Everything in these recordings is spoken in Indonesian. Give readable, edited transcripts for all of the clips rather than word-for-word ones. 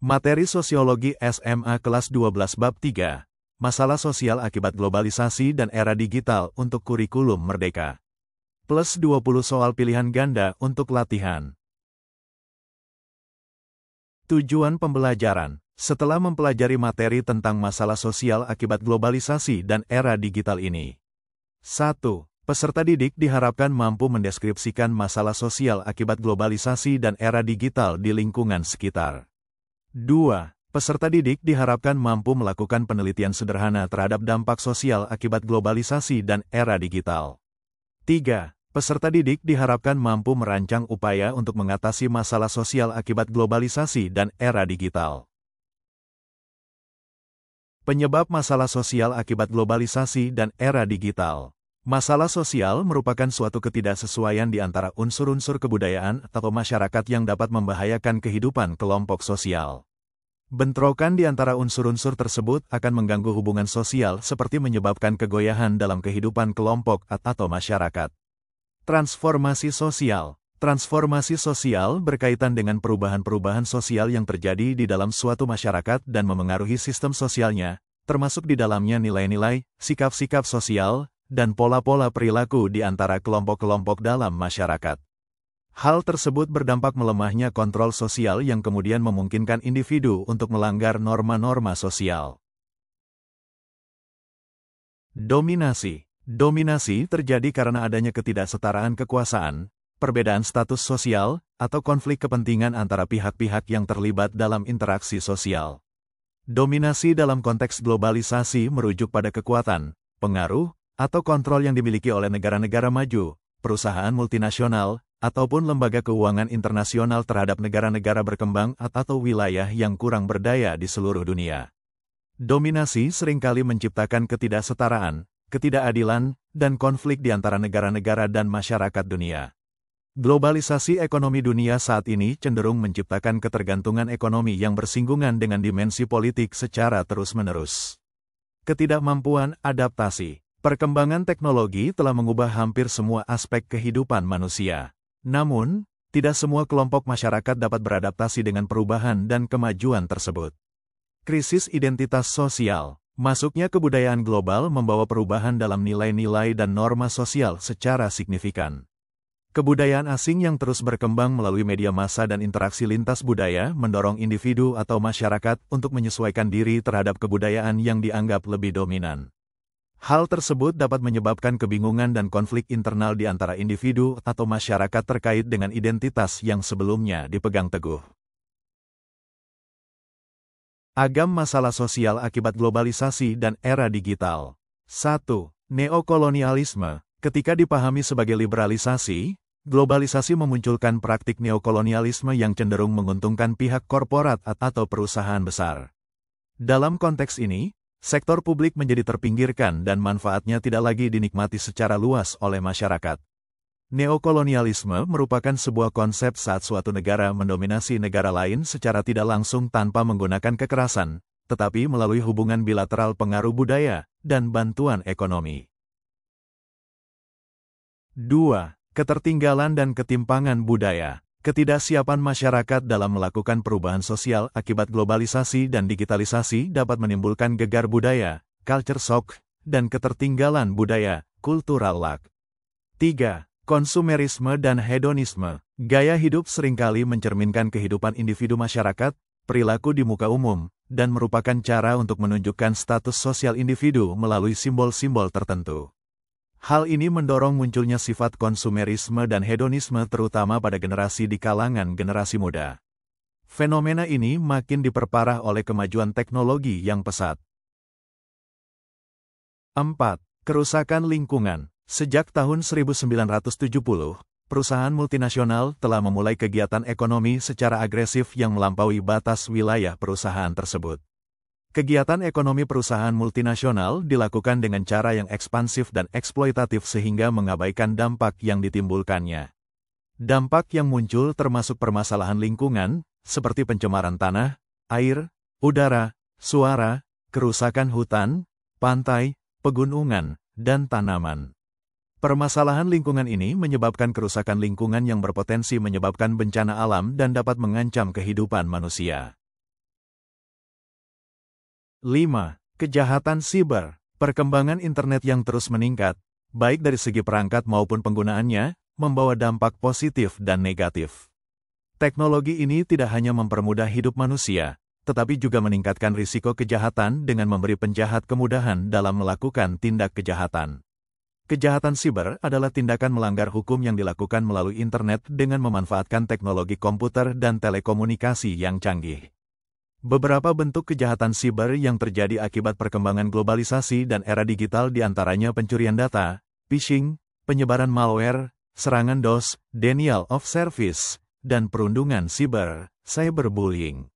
Materi Sosiologi SMA kelas 12 bab 3, Masalah Sosial Akibat Globalisasi dan Era Digital untuk Kurikulum Merdeka. Plus 20 soal pilihan ganda untuk latihan. Tujuan pembelajaran. Setelah mempelajari materi tentang masalah sosial akibat globalisasi dan era digital ini. 1. Peserta didik diharapkan mampu mendeskripsikan masalah sosial akibat globalisasi dan era digital di lingkungan sekitar. 2. Peserta didik diharapkan mampu melakukan penelitian sederhana terhadap dampak sosial akibat globalisasi dan era digital. 3. Peserta didik diharapkan mampu merancang upaya untuk mengatasi masalah sosial akibat globalisasi dan era digital. Penyebab masalah sosial akibat globalisasi dan era digital. Masalah sosial merupakan suatu ketidaksesuaian di antara unsur-unsur kebudayaan atau masyarakat yang dapat membahayakan kehidupan kelompok sosial. Bentrokan di antara unsur-unsur tersebut akan mengganggu hubungan sosial seperti menyebabkan kegoyahan dalam kehidupan kelompok atau masyarakat. Transformasi sosial. Transformasi sosial berkaitan dengan perubahan-perubahan sosial yang terjadi di dalam suatu masyarakat dan memengaruhi sistem sosialnya, termasuk di dalamnya nilai-nilai, sikap-sikap sosial, dan pola-pola perilaku di antara kelompok-kelompok dalam masyarakat. Hal tersebut berdampak melemahnya kontrol sosial yang kemudian memungkinkan individu untuk melanggar norma-norma sosial. Dominasi. Dominasi terjadi karena adanya ketidaksetaraan kekuasaan, perbedaan status sosial, atau konflik kepentingan antara pihak-pihak yang terlibat dalam interaksi sosial. Dominasi dalam konteks globalisasi merujuk pada kekuatan, pengaruh, atau kontrol yang dimiliki oleh negara-negara maju, perusahaan multinasional, ataupun lembaga keuangan internasional terhadap negara-negara berkembang atau wilayah yang kurang berdaya di seluruh dunia. Dominasi seringkali menciptakan ketidaksetaraan, ketidakadilan, dan konflik di antara negara-negara dan masyarakat dunia. Globalisasi ekonomi dunia saat ini cenderung menciptakan ketergantungan ekonomi yang bersinggungan dengan dimensi politik secara terus-menerus. Ketidakmampuan adaptasi. Perkembangan teknologi telah mengubah hampir semua aspek kehidupan manusia. Namun, tidak semua kelompok masyarakat dapat beradaptasi dengan perubahan dan kemajuan tersebut. Krisis identitas sosial. Masuknya kebudayaan global membawa perubahan dalam nilai-nilai dan norma sosial secara signifikan. Kebudayaan asing yang terus berkembang melalui media massa dan interaksi lintas budaya mendorong individu atau masyarakat untuk menyesuaikan diri terhadap kebudayaan yang dianggap lebih dominan. Hal tersebut dapat menyebabkan kebingungan dan konflik internal di antara individu atau masyarakat terkait dengan identitas yang sebelumnya dipegang teguh. Agam masalah sosial akibat globalisasi dan era digital. 1. Neokolonialisme. Ketika dipahami sebagai liberalisasi, globalisasi memunculkan praktik neokolonialisme yang cenderung menguntungkan pihak korporat atau perusahaan besar. Dalam konteks ini, sektor publik menjadi terpinggirkan dan manfaatnya tidak lagi dinikmati secara luas oleh masyarakat. Neokolonialisme merupakan sebuah konsep saat suatu negara mendominasi negara lain secara tidak langsung tanpa menggunakan kekerasan, tetapi melalui hubungan bilateral pengaruh budaya dan bantuan ekonomi. 2. Ketertinggalan dan ketimpangan budaya. Ketidaksiapan masyarakat dalam melakukan perubahan sosial akibat globalisasi dan digitalisasi dapat menimbulkan gegar budaya, culture shock, dan ketertinggalan budaya, cultural lag. 3. Konsumerisme dan hedonisme. Gaya hidup seringkali mencerminkan kehidupan individu masyarakat, perilaku di muka umum, dan merupakan cara untuk menunjukkan status sosial individu melalui simbol-simbol tertentu. Hal ini mendorong munculnya sifat konsumerisme dan hedonisme terutama pada generasi di kalangan generasi muda. Fenomena ini makin diperparah oleh kemajuan teknologi yang pesat. 4. Kerusakan lingkungan. Sejak tahun 1970, perusahaan multinasional telah memulai kegiatan ekonomi secara agresif yang melampaui batas wilayah perusahaan tersebut. Kegiatan ekonomi perusahaan multinasional dilakukan dengan cara yang ekspansif dan eksploitatif sehingga mengabaikan dampak yang ditimbulkannya. Dampak yang muncul termasuk permasalahan lingkungan, seperti pencemaran tanah, air, udara, suara, kerusakan hutan, pantai, pegunungan, dan tanaman. Permasalahan lingkungan ini menyebabkan kerusakan lingkungan yang berpotensi menyebabkan bencana alam dan dapat mengancam kehidupan manusia. 5. Kejahatan siber. Perkembangan internet yang terus meningkat, baik dari segi perangkat maupun penggunaannya, membawa dampak positif dan negatif. Teknologi ini tidak hanya mempermudah hidup manusia, tetapi juga meningkatkan risiko kejahatan dengan memberi penjahat kemudahan dalam melakukan tindak kejahatan. Kejahatan siber adalah tindakan melanggar hukum yang dilakukan melalui internet dengan memanfaatkan teknologi komputer dan telekomunikasi yang canggih. Beberapa bentuk kejahatan siber yang terjadi akibat perkembangan globalisasi dan era digital diantaranya pencurian data, phishing, penyebaran malware, serangan DOS, denial of service, dan perundungan siber, cyberbullying.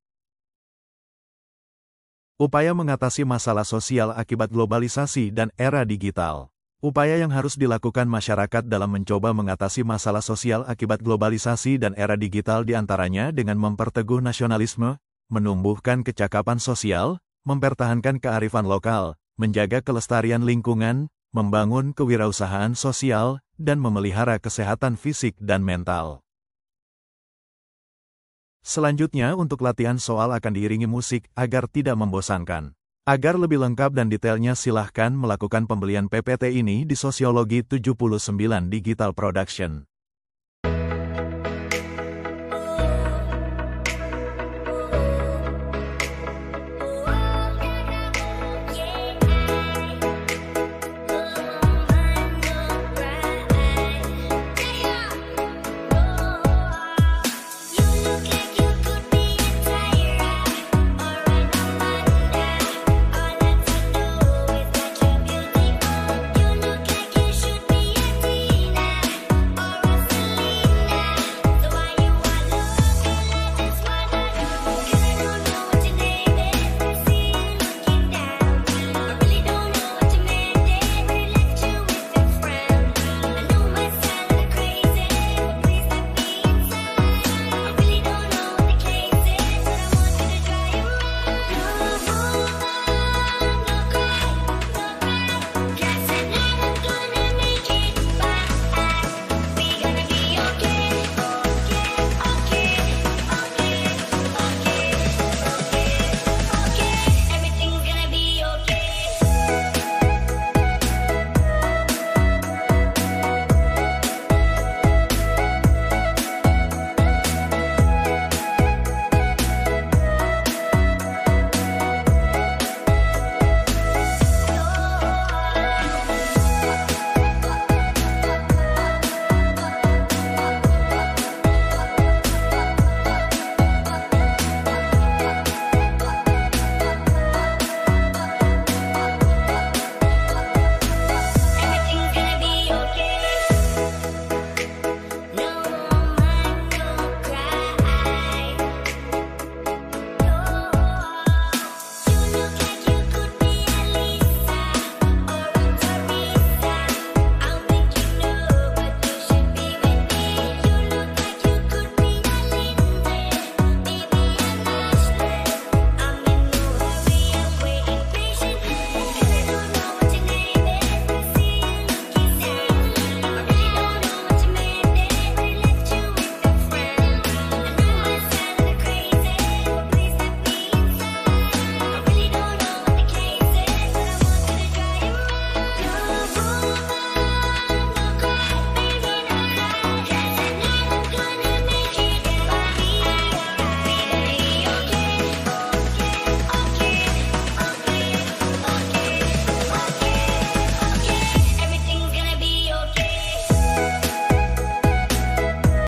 Upaya mengatasi masalah sosial akibat globalisasi dan era digital. Upaya yang harus dilakukan masyarakat dalam mencoba mengatasi masalah sosial akibat globalisasi dan era digital diantaranya dengan memperteguh nasionalisme, menumbuhkan kecakapan sosial, mempertahankan kearifan lokal, menjaga kelestarian lingkungan, membangun kewirausahaan sosial, dan memelihara kesehatan fisik dan mental. Selanjutnya untuk latihan soal akan diiringi musik agar tidak membosankan. Agar lebih lengkap dan detailnya silahkan melakukan pembelian PPT ini di Sosiologi 79 Digital Production.